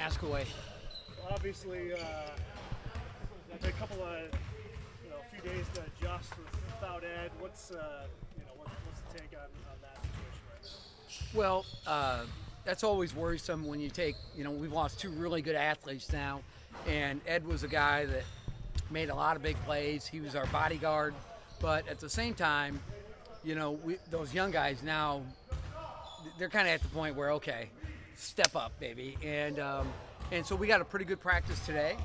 Ask away. Obviously, it's a couple of, few days to adjust without Ed. What's the take on that situation right now? Well, that's always worrisome when you take, we've lost two really good athletes now. And Ed was a guy that made a lot of big plays. He was our bodyguard. But at the same time, those young guys now, they're kind of at the point where, okay, step up, baby. And so we got a pretty good practice today.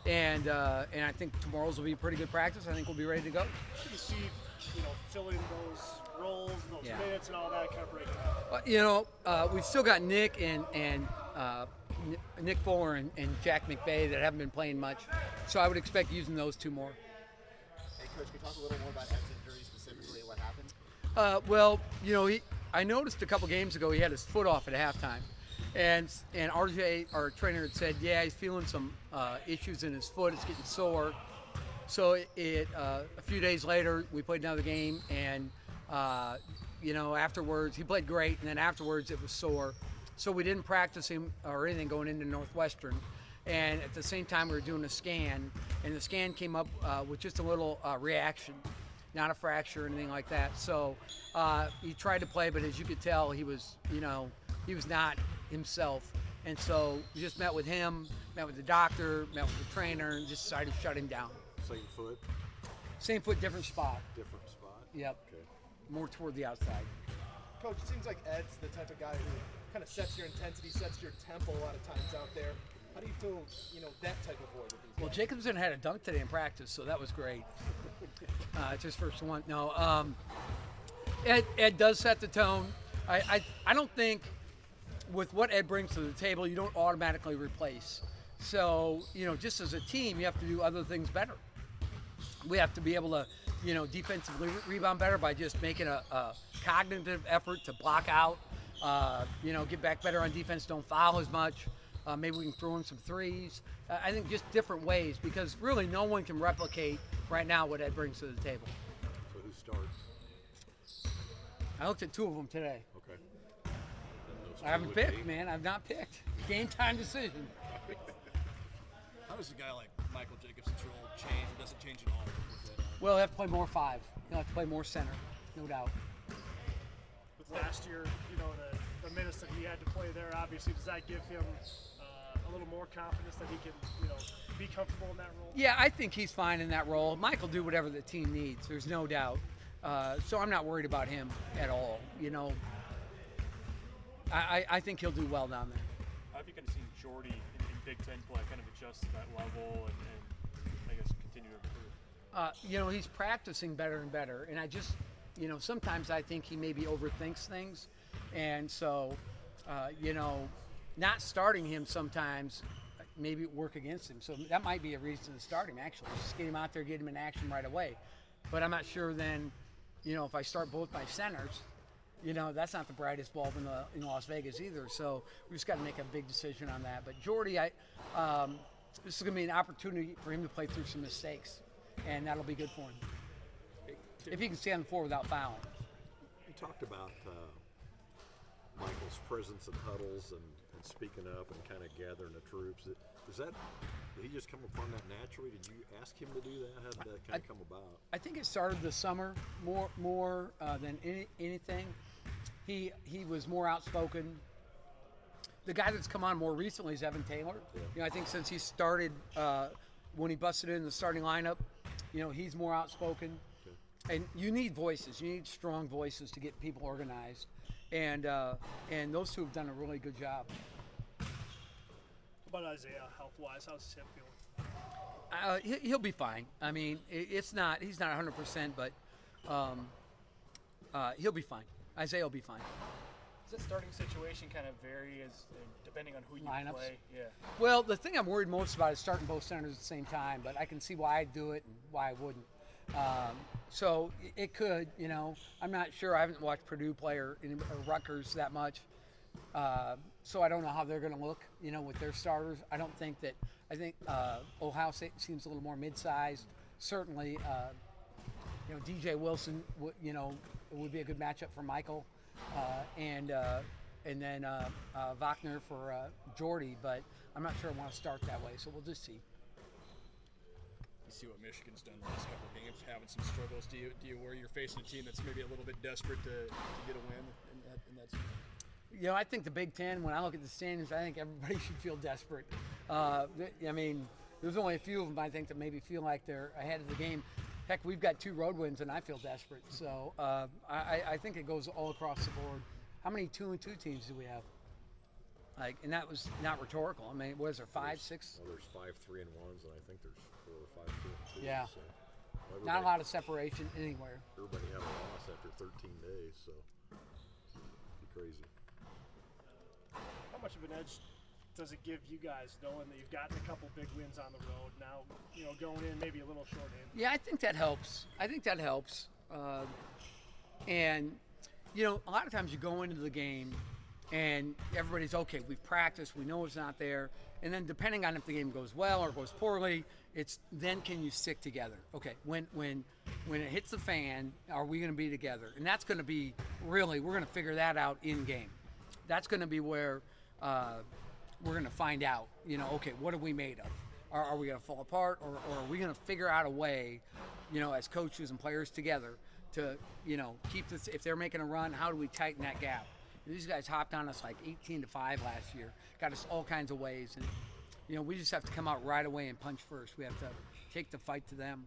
And I think tomorrow's will be a pretty good practice. I think we'll be ready to go. You see, filling those roles, those minutes, and all that kind of breaking up. We've still got Nick and Nick Fuller and Jack McVay that haven't been playing much. So I would expect using those two more. Hey, Coach, can you talk a little more about Ed's injury specifically? What happened? I noticed a couple games ago he had his foot off at halftime. And RJ, our trainer, had said, yeah, he's feeling some issues in his foot. It's getting sore. So a few days later, we played another game, and afterwards he played great, and then afterwards it was sore. So we didn't practice him or anything going into Northwestern. And at the same time, we were doing a scan, and the scan came up with just a little reaction, not a fracture or anything like that. So he tried to play, but as you could tell, he was not himself. And so we just met with him, met with the doctor, met with the trainer, and just decided to shut him down. Same foot? Same foot, different spot. Different spot? Yep. Okay. More toward the outside. Coach, it seems like Ed's the type of guy who kind of sets your intensity, sets your tempo a lot of times out there. How do you feel, that type of boy with these guys? Well, Jacobson had a dunk today in practice, so that was great. It's his first one. No, Ed does set the tone. I don't think with what Ed brings to the table, you don't automatically replace. So, just as a team, you have to do other things better. We have to be able to, defensively rebound better by just making a cognitive effort to block out, get back better on defense, don't foul as much. Maybe we can throw in some threes. I think just different ways, because really no one can replicate right now what Ed brings to the table. So who starts? I looked at two of them today. Okay. I haven't picked, man. I've not picked. Game time decision. How does a guy like Michael Jacobson's role change? Or does it change at all? Well, he'll have to play more five. He'll have to play more center, no doubt. With last year, the minutes that he had to play there, obviously, does that give him a little more confidence that he can, be comfortable in that role? Yeah, I think he's fine in that role. Mike will do whatever the team needs. There's no doubt. So I'm not worried about him at all. I think he'll do well down there. How have you kind of seen Jordy in Big Ten play kind of adjust to that level and I guess continue to improve? He's practicing better and better. And I just, sometimes I think he maybe overthinks things. And so, not starting him sometimes maybe work against him. So that might be a reason to start him, actually. Just get him out there, get him in action right away. But I'm not sure then, if I start both my centers, that's not the brightest bulb in Las Vegas either. So we just got to make a big decision on that. But Jordy, this is going to be an opportunity for him to play through some mistakes, and that'll be good for him. If he can stay on the floor without fouling. You talked about Michael's presence in huddles and speaking up and kind of gathering the troops. Did he just come upon that naturally? Did you ask him to do that? How did that kind of come about? I think it started this summer more than anything. He was more outspoken. The guy that's come on more recently is Evan Taylor. Yeah. I think since he started, when he busted in the starting lineup, he's more outspoken. Okay. And you need voices. You need strong voices to get people organized. And those two have done a really good job. How about Isaiah, health-wise? How's him feeling? He'll be fine. I mean, he's not 100%, but he'll be fine. Isaiah will be fine. Does that starting situation kind of vary depending on who you Lineups? play? Yeah. Well, the thing I'm worried most about is starting both centers at the same time, but I can see why I'd do it and why I wouldn't. So it could, I'm not sure. I haven't watched Purdue play or Rutgers that much. So I don't know how they're going to look, with their starters. I think Ohio State seems a little more mid-sized. Certainly, DJ Wilson, would be a good matchup for Michael. And and then Wagner for Jordy. But I'm not sure I want to start that way, so we'll just see. You see what Michigan's done the last couple of games, having some struggles. Do you worry you're facing a team that's maybe a little bit desperate to get a win in that season? You know, I think the Big Ten, when I look at the standings, I think everybody should feel desperate. I mean, there's only a few of them, I think, that maybe feel like they're ahead of the game. Heck, we've got 2 road wins, and I feel desperate. So I think it goes all across the board. How many 2-2 teams do we have? Like, and that was not rhetorical. I mean, was there 5, 6? Well, there's 5 3-1s, and I think there's 4 or 5 2-2s. Yeah. So Not a lot of separation anywhere. Everybody had a loss after 13 days, so it'd be crazy. How much of an edge does it give you guys knowing that you've gotten a couple big wins on the road now? You know, going in maybe a little shorthanded. Yeah, I think that helps. And you know, a lot of times you go into the game and everybody's okay. We've practiced. We know it's not there. And then depending on if the game goes well or goes poorly, it's then can you stick together? Okay, when it hits the fan, are we going to be together? And that's going to be really, we're going to figure that out in game. That's going to be where we're going to find out. You know, okay, what are we made of? Are we going to fall apart, or are we going to figure out a way, you know, as coaches and players together to, you know, keep this? If they're making a run, how do we tighten that gap? These guys hopped on us like 18-5 last year, got us all kinds of ways, and you know, we just have to come out right away and punch first. We have to take the fight to them.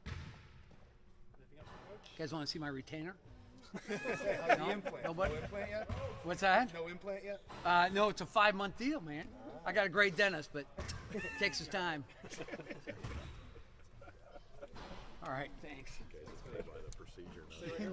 You guys want to see my retainer? The implant. Nobody? No implant yet? What's that? No implant yet? No, it's a 5-month deal, man. I got a great dentist, but it takes his time. All right, thanks. Okay, let's play by the procedure now.